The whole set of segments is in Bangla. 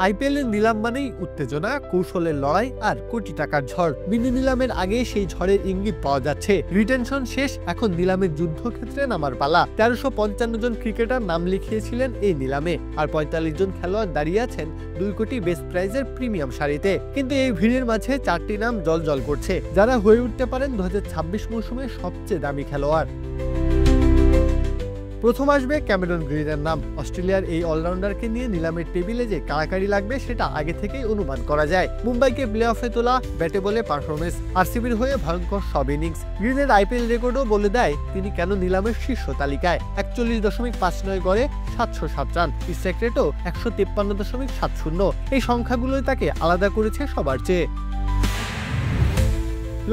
আইপিএল এর নিলাম মানেই উত্তেজনা, কৌশলের লড়াই আর কোটি টাকার ঝড়। মিনি নিলামের আগে সেই ঝড়ের ইঙ্গিত পাওয়া যাচ্ছে। রিটেনশন শেষ, এখন নিলামের যুদ্ধক্ষেত্রে নামার পালা। 1355 জন ক্রিকেটার নাম লিখিয়েছিলেন এই নিলামে, আর 45 জন খেলোয়াড় দাঁড়িয়ে আছেন 2 কোটি বেস্ট প্রাইজের প্রিমিয়াম সারিতে। কিন্তু এই ভিড়ের মাঝে 4টি নাম জ্বলজ্বল করছে, যারা হয়ে উঠতে পারেন 2026 মৌসুমের সবচেয়ে দামি খেলোয়াড়। প্রথম আসবে ক্যামেরন গ্রিনের নাম। অস্ট্রেলিয়ার এই অলরাউন্ডারকে নিয়ে নিলামের টেবিলে যে কাড়াকাড়ি লাগবে সেটা আগে থেকেই অনুমান করা যায়। মুম্বাইকে প্লে অফে তোলা, ব্যাটে বলে পারফরমেন্স, আরসিবির হয়ে ভয়ঙ্কর সব ইনিংস। গ্রিনের আইপিএল রেকর্ডও বলে দেয় তিনি কেন নিলামের শীর্ষ তালিকায়। 41.59 গড়ে 707 রান, স্ট্রাইক রেটও 153.70। এই সংখ্যাগুলোই তাকে আলাদা করেছে সবার চেয়ে।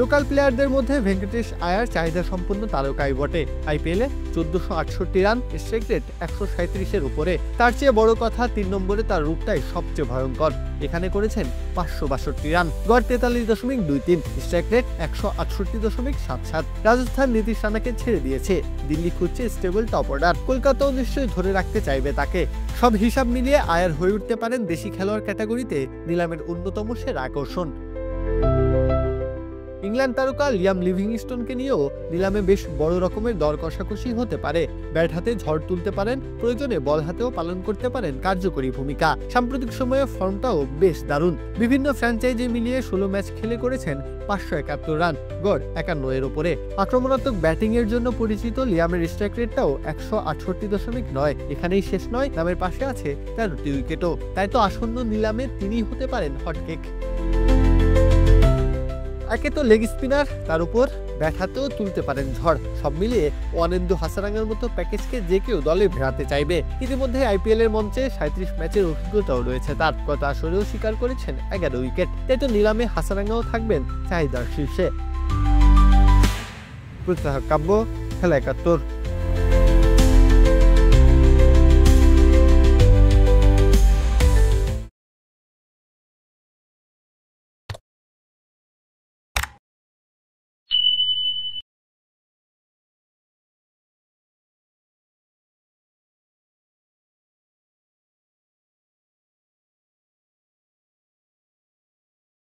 লোকাল প্লেয়ারদের মধ্যে ভেঙ্কটেশ আয়ার চাহিদা সম্পন্ন তারকাই বটে। আইপিএলে 1468 রান, স্ট্রাইক রেট 137-এর উপরে। তার চেয়ে বড় কথা, 3 নম্বরে তার রূপটাই সবচেয়ে ভয়ঙ্কর। এখানে করেছেন 562 রান, গড় 43.23, স্ট্রাইক রেট 168.77। রাজস্থান নীতিশ রানাকে ছেড়ে দিয়েছে, দিল্লি খুঁজছে স্টেবল টপ অর্ডার। কলকাতাও নিশ্চয়ই ধরে রাখতে চাইবে তাকে। সব হিসাব মিলিয়ে আয়ার হয়ে উঠতে পারেন দেশি খেলোয়াড় ক্যাটাগরিতে নিলামের অন্যতম সেরা আকর্ষণ। ইংল্যান্ড তারকা লিয়াম লিভিংস্টোনকে নিয়েও নিলামে বেশ বড় রকমের দর কষাকষি হতে পারে। ব্যাট হাতে ঝড় তুলতে পারেন, প্রয়োজনে বল হাতেও পালন করতে পারেন কার্যকরী ভূমিকা। সাম্প্রতিক সময়ে ফর্মটাও বেশ দারুণ। বিভিন্ন ফ্র্যাঞ্চাইজি মিলিয়ে 16 ম্যাচ খেলে করেছেন 571 রান, গড় 51-এর উপরে। আক্রমণাত্মক ব্যাটিং এর জন্য পরিচিত লিয়ামের স্ট্রাইক রেটটাও 168.9। এখানেই শেষ নয়, নামের পাশে আছে 13টি উইকেটও। তাই তো আসন্ন নিলামে তিনিই হতে পারেন হটকেক। একে তো লেগ স্পিনার, তার উপর ব্যাট হাতেও তুলতে পারেন ঝড়। সব মিলিয়ে ওয়ানেন্দু হাসারাঙ্গার মতো প্যাকেজকে যে কেউ দলে ভেড়াতে চাইবে। ইতিমধ্যে আইপিএল এর মঞ্চে 37 ম্যাচের অভিজ্ঞতাও রয়েছে তার। গত আসরেও স্বীকার করেছেন 11 উইকেট। তাই তো নিলামে হাসারাঙ্গাও থাকবেন চাহিদার শীর্ষে। কাব্য, খেলা 71।